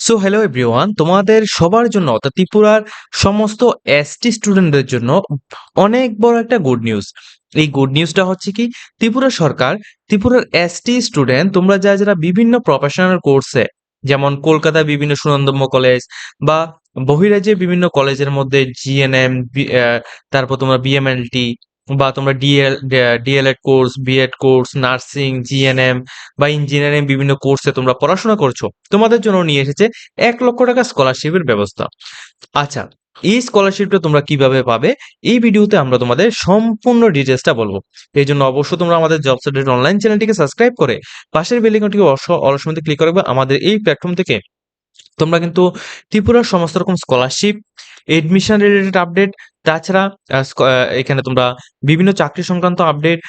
So hello everyone, তোমাদের সবার জন্য অর্থাৎ ত্রিপুরার সমস্ত এসটি স্টুডেন্টদের জন্য অনেক বড় একটা গুড নিউজ। এই গুড নিউজটা হচ্ছে কি, ত্রিপুরা সরকার ত্রিপুরার এসটি স্টুডেন্ট তোমরা যারা বিভিন্ন প্রফেশনাল কোর্সে, যেমন কলকাতার বিভিন্ন সুনন্দম্য কলেজ বা বহিরাজ্যের বিভিন্ন কলেজের মধ্যে জিএনএম, তারপর তোমরা বিএমএলটি বা তোমরা DElEd course, BEd course, nursing, GNM বা ইঞ্জিনিয়ারিং বিভিন্ন কোর্সে তোমরা পড়াশোনা করছো, তোমাদের জন্য নিয়ে এসেছে 1,00,000 টাকা স্কলারশিপের ব্যবস্থা। আচ্ছা, এই স্কলারশিপটা তোমরা কিভাবে পাবে এই ভিডিওতে আমরা তোমাদের সম্পূর্ণ ডিটেলসটা বলবো। এই জন্য অবশ্যই তোমরা আমাদের জবস আপডেট অনলাইন চ্যানেলটিকে সাবস্ক্রাইব করে পাশের বেল আইকনটিকে অলস মধ্যে ক্লিক করবে। আমাদের এই প্ল্যাটফর্ম থেকে তোমরা কিন্তু ত্রিপুরার সমস্ত রকম স্কলারশিপ, এডমিশন রিলেটেড আপডেট, তাছাড়া এখানে তোমরা বিভিন্ন চাকরি সংক্রান্ত আপডেট,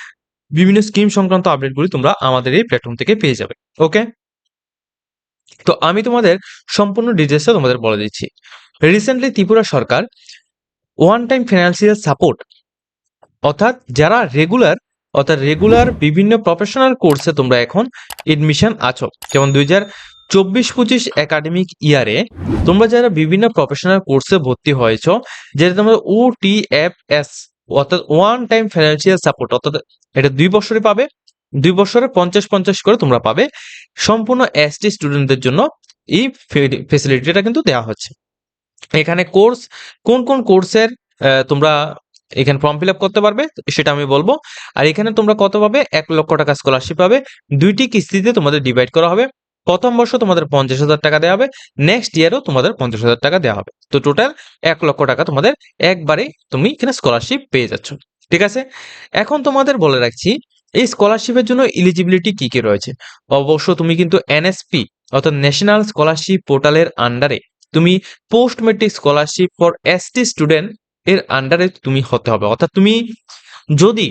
বিভিন্ন স্কিম সংক্রান্ত আপডেটগুলি তোমরা আমাদের এই প্ল্যাটফর্ম থেকে পেয়ে যাবে। ওকে, তো আমি তোমাদের সম্পূর্ণ ডিটেলসটা তোমাদের বলে দিচ্ছি। রিসেন্টলি ত্রিপুরা সরকার ওয়ান টাইম ফিনান্সিয়াল সাপোর্ট, অর্থাৎ যারা রেগুলার বিভিন্ন প্রফেশনাল কোর্সে তোমরা এখন এডমিশন আছো, যেমন 2024-25 একাডেমিক ইয়ারে তোমরা যারা বিভিন্ন প্রফেশনাল কোর্সে ভর্তি হয়েছ, যেটা তোমরা OTFS অর্থাৎ ওয়ান টাইম ফিনান্সিয়াল সাপোর্ট, অর্থাৎ এটা 2 বছরে পাবে, 2 বছরে 50-50 করে তোমরা পাবে। সম্পূর্ণ এসটি স্টুডেন্টদের জন্য এই ফেসিলিটিটা কিন্তু দেওয়া হচ্ছে। এখানে কোর্স, কোন কোন কোর্সের তোমরা এখানে ফর্ম ফিল আপ করতে পারবে সেটা আমি বলবো। আর এখানে তোমরা কত পাবে, 1,00,000 টাকা স্কলারশিপ পাবে। 2টি কিস্তিতে তোমাদের ডিভাইড করা হবে। প্রথম বর্ষ তোমাদের 50,000 টাকা দেওয়া হবে, নেক্সট ইয়ারও তোমাদের 50,000 টাকা দেওয়া হবে। তো টোটাল 1,00,000 টাকা তোমাদের একবারে তুমি এখানে স্কলারশিপ পেয়ে যাচ্ছ। ঠিক আছে, এখন তোমাদের বলে রাখছি এই স্কলারশিপের জন্য এলিজিবিলিটি কি কি রয়েছে। অবশ্য তুমি কিন্তু এনএসপি অর্থাৎ ন্যাশনাল স্কলারশিপ পোর্টালের আন্ডারে তুমি post metric scholarship for ST student এর আন্ডারে তুমি হতে হবে। অর্থাৎ তুমি যদি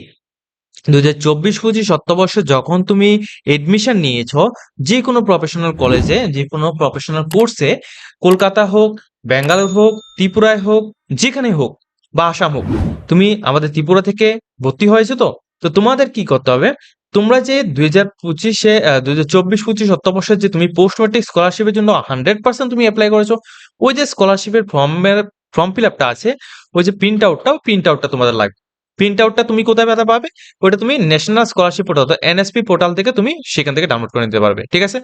2024-25 অর্থবর্ষে যখন তুমি এডমিশন নিয়েছো যে কোনো প্রফেশনাল কলেজে, যে কোনো প্রফেশনাল কোর্সে, কলকাতা হোক, ব্যাঙ্গালোর হোক, ত্রিপুরায় হোক, যেখানে হোক বা আসাম হোক, তুমি আমাদের ত্রিপুরা থেকে ভর্তি হয়েছো। তো তো তোমাদের কি করতে হবে, তোমরা যে 2024-25 অর্থবর্ষে যে তুমি পোস্ট ম্যাট্রিক স্কলারশিপের জন্য 100% তুমি অ্যাপ্লাই করেছো, ওই যে স্কলারশিপের ফর্ম ফিল আপটা আছে, ওই যে প্রিন্ট আউটটা তোমাদের লাগবে। প্রিন্ট আউটটা তুমি কোথায় পাবে, ওটা তুমি ন্যাশনাল স্কলারশিপ পোর্টাল অর্থাৎ এনএসপি পোর্টাল থেকে তুমি সেখান থেকে ডাউনলোড করে নিতে পারবে। ঠিক আছে,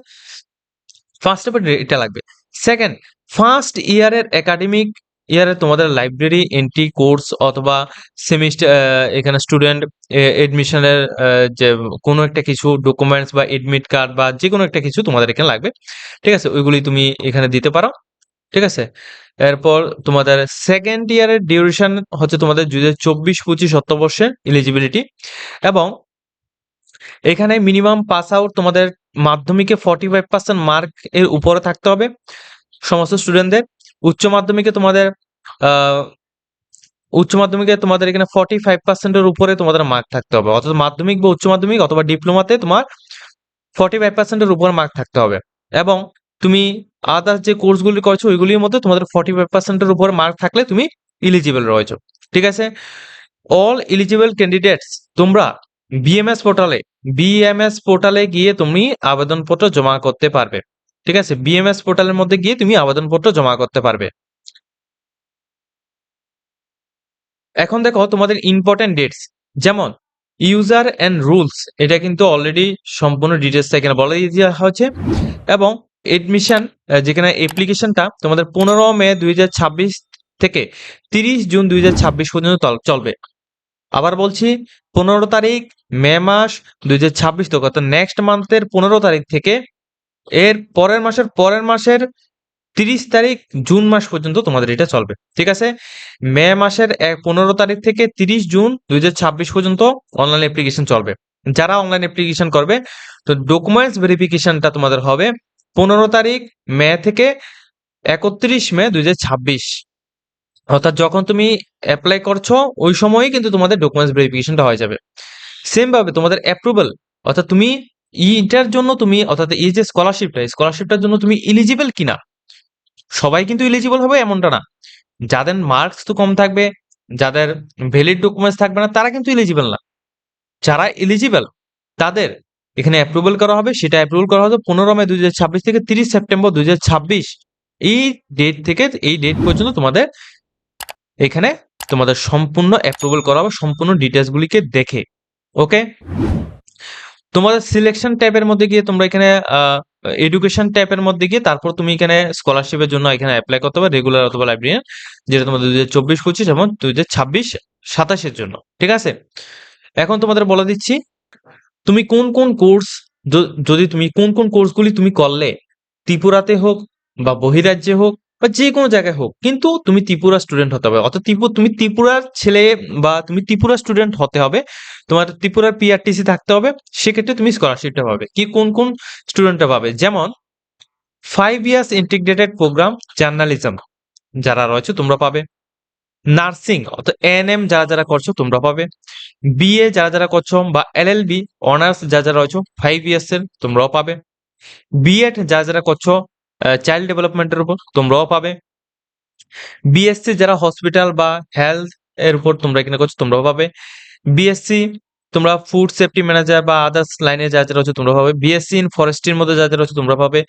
ফার্স্ট স্টেপে এটা লাগবে। সেকেন্ড, ফার্স্ট ইয়ারের একাডেমিক ইয়ারে তোমাদের লাইব্রেরি এন্ট্রি কোর্স অথবা সেমিস্টার, এখানে স্টুডেন্ট এডমিশনের যে কোনো একটা কিছু ডকুমেন্টস বা এডমিট কার্ড বা যে কোনো একটা কিছু তোমাদের এখানে লাগবে। ঠিক আছে, ওইগুলি তুমি এখানে দিতে পারো। ঠিক আছে, এরপর তোমাদের সেকেন্ড ইয়ারের ডিউরেশন হচ্ছে তোমাদের 2024-25 অর্থবর্ষে এলিজিবিলিটি, এবং এখানে মিনিমাম পাস আউট তোমাদের মাধ্যমিকে 45% মার্ক এর উপরে থাকতে হবে সমস্ত স্টুডেন্টদের। উচ্চ মাধ্যমিকে তোমাদের আহ উচ্চ মাধ্যমিকে তোমাদের এখানে 45%-এর উপরে তোমাদের মার্ক থাকতে হবে, অর্থাৎ মাধ্যমিক বা উচ্চ মাধ্যমিক অথবা ডিপ্লোমাতে তোমার 45%-এর উপর মার্ক থাকতে হবে। এবং তুমি আদার্স যে কোর্সগুলি করছো ওইগুলির মধ্যে তোমাদের 45%-এর উপর মার্ক থাকলে তুমি ইলিজিবল রয়েছো। ঠিক আছে, অল এলিজিবল ক্যান্ডিডেটস তোমরা বিএমএস পোর্টালে গিয়ে তুমি আবেদনপত্র জমা করতে পারবে। ঠিক আছে, বিএমএস পোর্টালের মধ্যে গিয়ে তুমি আবেদনপত্র জমা করতে পারবে। এখন দেখো তোমাদের ইম্পর্টেন্ট ডেটস, যেমন ইউজার এন্ড রুলস, এটা কিন্তু অলরেডি সম্পূর্ণ ডিটেলস এখানে বলে দেওয়া হয়েছে। এবং এডমিশন, যেখানে অ্যাপ্লিকেশনটা তোমাদের 15 মে 2026 থেকে 30 জুন 2026 পর্যন্ত চলবে। আবার বলছি, 15 তারিখ মে মাস 2026 থেকে, অর্থাৎ নেক্সট মান্থের 15 তারিখ থেকে এর পরের মাসের 30 তারিখ জুন মাস পর্যন্ত তোমাদের এটা চলবে। ঠিক আছে, মে মাসের 15 তারিখ থেকে 30 জুন 2026 পর্যন্ত অনলাইন অ্যাপ্লিকেশন চলবে। যারা অনলাইন অ্যাপ্লিকেশন করবে, তো ডকুমেন্টস ভেরিফিকেশনটা তোমাদের হবে 15 তারিখ মে থেকে 31 মে 2026, অর্থাৎ যখন তুমি অ্যাপ্লাই করছো ওই সময়ই কিন্তু তোমাদের ডকুমেন্টস ভেরিফিকেশনটা হয়ে যাবে। সেম ভাবে তোমাদের অ্যাপ্রুভাল, অর্থাৎ তুমি এইটার জন্য তুমি, অর্থাৎ এই যে স্কলারশিপটার জন্য তুমি ইলিজিবল কিনা, সবাই কিন্তু এলিজিবল হবে এমনটা না। যাদের মার্কস তো কম থাকবে, যাদের ভ্যালিড ডকুমেন্টস থাকবে না, তারা কিন্তু এলিজিবল না। যারা এলিজিবল তাদের এখানে অ্যাপ্রুভাল করা হবে। সেটা অ্যাপ্রুভাল করা হবে 15 মে 2026 থেকে 30 সেপ্টেম্বর 2026 এই ডেট থেকে এই ডেট পর্যন্ত তোমাদের এখানে তোমাদের সম্পূর্ণ অ্যাপ্রুভাল করা হবে সম্পূর্ণ ডিটেলস গুলিকে দেখে। ওকে, তোমাদের সিলেকশন ট্যাবের মধ্যে গিয়ে তোমরা এখানে এডুকেশন ট্যাবের মধ্যে গিয়ে তারপর তুমি এখানে স্কলারশিপের জন্য এখানে অ্যাপ্লাই করতে হবে, রেগুলার অথবা লাইব্রেরিয়ান, যেটা তোমাদের 2024-25 এবং 2026-27 জন্য। ঠিক আছে, এখন তোমাদের বলে দিচ্ছি তুমি কোন কোন কোর্স, যদি তুমি কোন কোন কোর্সগুলি তুমি করলে, ত্রিপুরাতে হোক বা বহিরাজ্যে হোক বা যে কোনো জায়গায় হোক, কিন্তু তুমি ত্রিপুরা স্টুডেন্ট হতে হবে, অর্থাৎ তুমি ত্রিপুরার ছেলে বা তুমি ত্রিপুরা স্টুডেন্ট হতে হবে, তোমার ত্রিপুরার পিআরটিসি থাকতে হবে, সেক্ষেত্রে তুমি স্কলারশিপটা পাবে। কি কোন কোন স্টুডেন্টটা পাবে, যেমন 5 ইয়ার্স ইন্টিগ্রেটেড প্রোগ্রাম জার্নালিজম যারা রয়েছে তোমরা পাবে, নার্সিং অর্থাৎ এএনএম যারা যারা করছো তোমরা পাবে, বিএ যারা যারা করছো বা এলএলবি অনার্স যারা যারা রয়েছে 5 ইয়ার্স এর তোমরাও পাবে, বিএড যারা যারা করছো চাইল্ড ডেভেলপমেন্টের উপর তোমরাও পাবে, বিএসসি যারা হসপিটাল বা হেলথ এর উপর তোমরা এখানে করছো তোমরাও পাবে, বিএসসি তোমরা ফুড সেফটি ম্যানেজার বা আদার্স লাইনে যা যা রয়েছে তোমরা পাবে, বিএসসি ইন ফরেস্ট্রির মধ্যে যা যা রয়েছে তোমরা পাবে।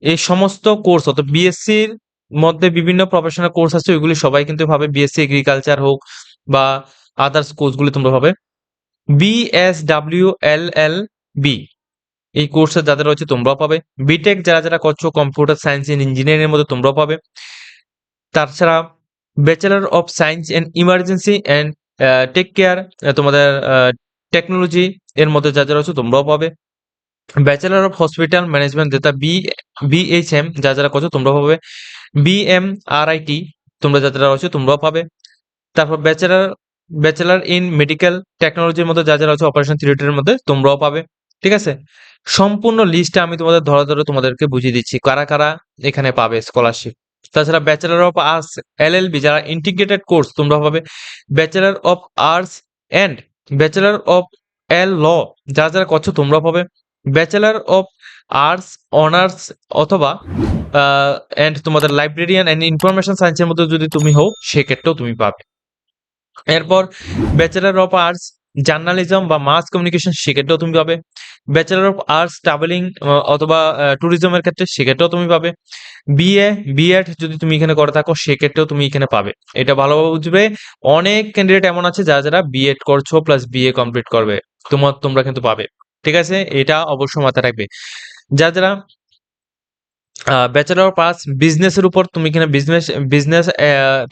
এই সমস্ত কোর্স অর্থাৎ বিএসসির মধ্যে বিভিন্ন প্রফেশনাল কোর্স আছে, ওইগুলি সবাই কিন্তু পাবে, বিএসসি এগ্রিকালচার হোক বা আদার্স কোর্সগুলি তোমরা পাবে। BSWLLB এই কোর্সে যাদের রয়েছে তোমরাও পাবে, বিটেক যারা যারা করছো কম্পিউটার সায়েন্স এন্ড ইঞ্জিনিয়ারিং এর মধ্যে তোমরাও পাবে, তাছাড়া bachelor of science and emergency and tech care তোমাদের টেকনোলজি এর মধ্যে যা যা রয়েছে তোমরাও পাবে, ব্যাচেলর অফ হসপিটাল ম্যানেজমেন্ট যেটা BHM যা যারা করছো তোমরা পাবে, BMRIT তোমরা যা যারা রয়েছে তোমরাও পাবে, তারপর ব্যাচেলর ইন মেডিকেল টেকনোলজির মধ্যে যা যা রয়েছে অপারেশন থিয়েটারের মধ্যে তোমরাও পাবে। ঠিক আছে, সম্পূর্ণ লিস্টটা আমি তোমাদের ধরে ধরে তোমাদেরকে বুঝিয়ে দিচ্ছি কারা কারা এখানে পাবে স্কলারশিপ। তাছাড়া ব্যাচেলর অফ আর্টস এলএলবি যারা ইন্টিগ্রেটেড কোর্স তোমরা পাবে, bachelor of arts and bachelor of law যারা যারা করছো তোমরা পাবে, ব্যাচেলর অফ আর্টস অনার্স অথবা এন্ড তোমাদের লাইব্রেরিয়ান এন্ড ইনফরমেশন সায়েন্সের মধ্যে যদি তুমি হও সেক্ষেত্রেও তুমি পাবে। এরপর ব্যাচেলর অফ আর্টস জার্নালিজম বা মাস কমিউনিকেশন সেক্ষেত্রেও তুমি পাবে, ব্যাচেলর অফ আর্টস ট্রাভেলিং অথবা ট্যুরিজমের ক্ষেত্রে সেক্ষেত্রেও তুমি পাবে, বিএড যদি তুমি এখানে করে থাকো সেক্ষেত্রেও তুমি এখানে পাবে। এটা ভালোভাবে বুঝবে, অনেক ক্যান্ডিডেট এমন আছে যারা যারা বিএড করছো প্লাস বিএ কমপ্লিট করবে, তোমরা কিন্তু পাবে। ঠিক আছে, এটা অবশ্যই মাথায় রাখবে। যারা ব্যাচেলর অফ আর্টস বিজনেসের উপর তুমি এখানে বিজনেস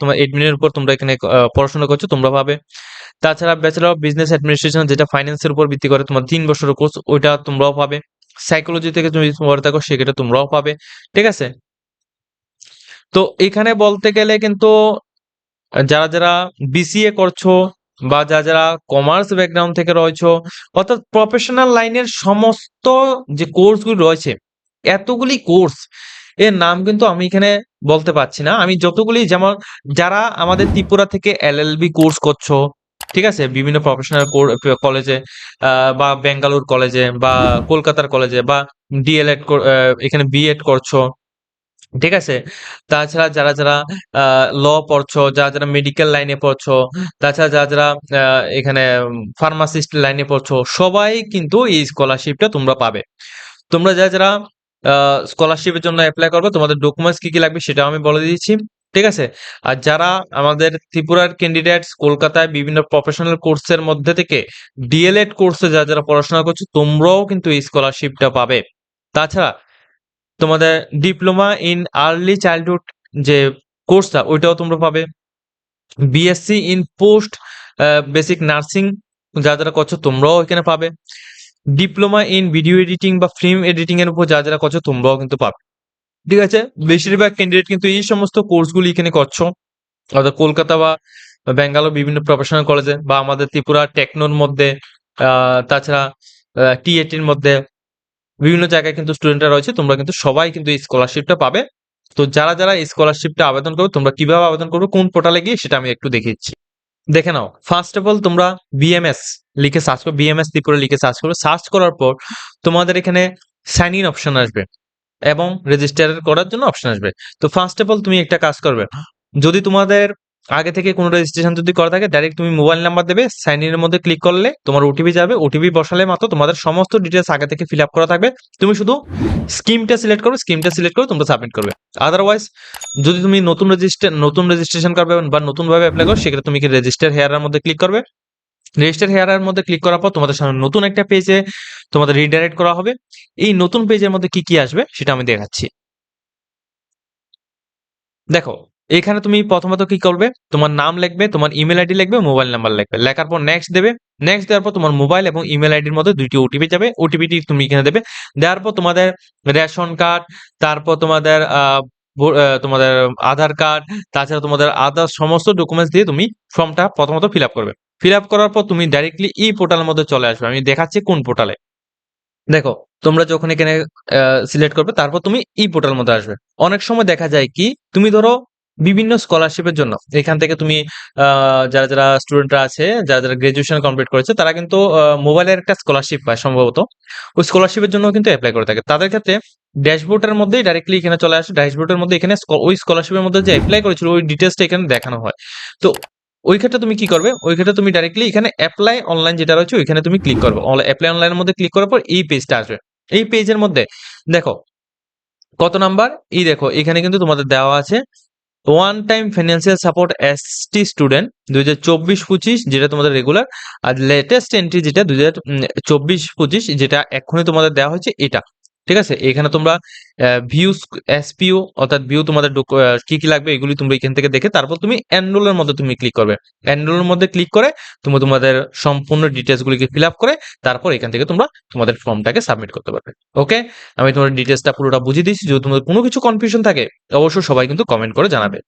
তোমার এডমিনের উপর তোমরা এখানে পড়াশোনা করছো তোমরা পাবে। তাছাড়া ব্যাচেলর অফ বিজনেস অ্যাডমিনিস্ট্রেশন যেটা ফাইন্যান্সের উপর ভিত্তি করে তোমার 3 বছরের কোর্স, ওইটা তোমরাও পাবে। সাইকোলজি থেকে তুমি পড়ে থাকো সেক্ষেত্রে তোমরাও পাবে। ঠিক আছে, তো এখানে বলতে গেলে কিন্তু যারা যারা বিসিএ করছো বা যারা যারা কমার্স ব্যাকগ্রাউন্ড থেকে রয়েছো, অর্থাৎ প্রফেশনাল লাইনের সমস্ত যে কোর্সগুলো রয়েছে, এতগুলি কোর্স এর নাম কিন্তু আমি এখানে বলতে পারছি না। আমি যতগুলি, যেমন যারা আমাদের ত্রিপুরা থেকে এলএলবি কোর্স করছো, ঠিক আছে, বিভিন্ন প্রফেশনাল কলেজে বা বেঙ্গালুর কলেজে বা কলকাতার কলেজে বা ডিএলএড এখানে বিএড করছো, ঠিক আছে, তাছাড়া যারা যারা ল পড়ছো, যারা যারা মেডিকেল লাইনে পড়ছো, তাছাড়া যারা যারা এখানে ফার্মাসিস্ট লাইনে পড়ছো, সবাই কিন্তু এই স্কলারশিপটা তোমরা পাবে। তোমরা যারা যারা স্কলারশিপের জন্য অ্যাপ্লাই করবে, তোমাদের ডকুমেন্টস কি কি লাগবে সেটা আমি বলে দিয়েছি। ঠিক আছে, আর যারা আমাদের ত্রিপুরার ক্যান্ডিডেটস কলকাতায় বিভিন্ন প্রফেশনাল কোর্সের মধ্যে থেকে ডিএলএড কোর্সে যারা যারা পড়াশোনা করছো, তোমরাও কিন্তু এই স্কলারশিপটা পাবে। তাছাড়া তোমাদের ডিপ্লোমা ইন আর্লি চাইল্ডহুড যে কোর্সটা, ওইটাও তোমরা পাবে। BSc in post basic nursing যারা যারা করছো তোমরাও এখানে পাবে। ডিপ্লোমা ইন ভিডিও এডিটিং বা ফিল্ম এডিটিং এর উপর যারা যারা করছো তোমরাও কিন্তু পাবে। ঠিক আছে, বেশিরভাগ ক্যান্ডিডেট কিন্তু এই সমস্ত কোর্সগুলি এখানে করছো, অর্থাৎ কলকাতা বা বেঙ্গালোর বিভিন্ন প্রফেশনাল কলেজে বা আমাদের ত্রিপুরা টেকনোর মধ্যে, তাছাড়া টিএটির মধ্যে বিভিন্ন জায়গায় কিন্তু স্টুডেন্টরা রয়েছে, তোমরা কিন্তু সবাই কিন্তু এই স্কলারশিপটা পাবে। তো যারা যারা এই স্কলারশিপটা আবেদন করবে, তোমরা কিভাবে আবেদন করবে, কোন পোর্টালে গিয়ে, সেটা আমি একটু দেখিয়েছি। দেখে নাও, ফার্স্ট অফ অল তোমরা বিএমএস লিখে সার্চ করো, বিএমএস ত্রিপুরা লিখে সার্চ করো, সার্চ করার পর তোমাদের এখানে সাইন ইন অপশন আসবে এবং রেজিস্টার করার জন্য অপশন আসবে। তো ফার্স্ট অফ অল তুমি একটা কাজ করবে, যদি তোমাদের আগে থেকে কোনো রেজিস্ট্রেশন যদি করা থাকে ডাইরেক্ট তুমি মোবাইল নাম্বার দেবে, সাইন ইনের মধ্যে ক্লিক করলে তোমার ওটিপি যাবে, ওটিপি বসালে মাত্র তোমাদের সমস্ত ডিটেলস আগে থেকে ফিল আপ করা থাকবে। তুমি শুধু স্কিমটা সিলেক্ট করবে, স্কিমটা সিলেক্ট করে তোমরা সাবমিট করবে। আদারওয়াইজ যদি তুমি নতুন রেজিস্ট্রেশন করবে বা নতুনভাবে অ্যাপ্লাই করো, সেক্ষেত্রে তুমি কি রেজিস্টার হেয়ারের মধ্যে ক্লিক করবে। রেজিস্টার হেয়ারের মধ্যে ক্লিক করার পর তোমাদের সামনে নতুন একটা পেজে তোমাদের রিডাইরেক্ট করা হবে। এই নতুন পেজের মধ্যে কি আসবে সেটা আমি দেখাচ্ছি। দেখো, এখানে তুমি প্রথমত কি করবে, তোমার নাম লিখবে, তোমার ইমেল আইডি লিখবে, মোবাইল নাম্বার লিখবে, লেখার পর নেক্সট দেবে। নেক্সট দেওয়ার পর তোমার মোবাইল এবং ইমেল আইডির মধ্যে দুইটি ওটিপি যাবে, ওটিপিটি তুমি এখানে দেবে। দেওয়ার পর তোমাদের রেশন কার্ড, তারপর তোমাদের আধার কার্ড, তাছাড়া তোমাদের আদার সমস্ত ডকুমেন্টস দিয়ে তুমি ফর্মটা প্রথমত ফিল আপ করবে। ফিল আপ করার পর তুমি ডাইরেক্টলি ই পোর্টালের মধ্যে চলে আসবে। আমি দেখাচ্ছি কোন পোর্টালে। দেখো, তোমরা যখন এখানে সিলেক্ট করবে তারপর তুমি ই পোর্টাল মধ্যে আসবে। অনেক সময় দেখা যায় কি, তুমি ধরো বিভিন্ন স্কলারশিপের জন্য এখান থেকে তুমি যারা স্টুডেন্টরা আছে, যারা গ্রাজুয়েশন কমপ্লিট করেছে, তারা কিন্তু মোবাইলের একটা স্কলারশিপ পায় সম্ভবত। ওই স্কলারশিপের জন্য কিন্তু অ্যাপ্লাই করে থাকে। তাদের ক্ষেত্রে ড্যাশবোর্ডের মধ্যেই ডাইরেক্টলি এখানে চলে আসে। ড্যাশবোর্ডের মধ্যে এখানে ওই স্কলারশিপের মধ্যে যে অ্যাপ্লাই করেছিল ওই ডিটেলসটা এখানে দেখানো হয়। তো ওই ক্ষেত্রে তুমি কি করবে, ওই ক্ষেত্রে তুমি ডাইরেক্টলি এখানে অ্যাপ্লাই অনলাইন যেটা রয়েছে ওইখানে তুমি ক্লিক করবে। অ্যাপ্লাই অনলাইনের মধ্যে ক্লিক করার পর এই পেজটা আসবে। এই পেজের মধ্যে দেখো কত নাম্বার, এই দেখো এখানে কিন্তু তোমাদের দেওয়া আছে one time financial support ST student 2024-25, যেটা তোমাদের রেগুলার। আর লেটেস্ট এন্ট্রি যেটা 2024-25, যেটা এখনই তোমাদের দেওয়া হয়েছে এটা। ঠিক আছে, এখানে তোমরা ভিউ এসপিও অর্থাৎ ভিউ তোমাদের কি লাগবে এগুলি তোমরা এখান থেকে দেখে তারপর তুমি এনরোলের মধ্যে তুমি ক্লিক করবে। এনরোলের মধ্যে ক্লিক করে তুমি তোমাদের সম্পূর্ণ ডিটেলস গুলিকে ফিল আপ করে তারপর এখান থেকে তোমরা তোমাদের ফর্মটাকে সাবমিট করতে পারবে। ওকে, আমি তোমাদের ডিটেলসটা পুরোটা বুঝিয়ে দিচ্ছি। যদি তোমাদের কোনো কিছু কনফিউশন থাকে অবশ্যই সবাই কিন্তু কমেন্ট করে জানাবে।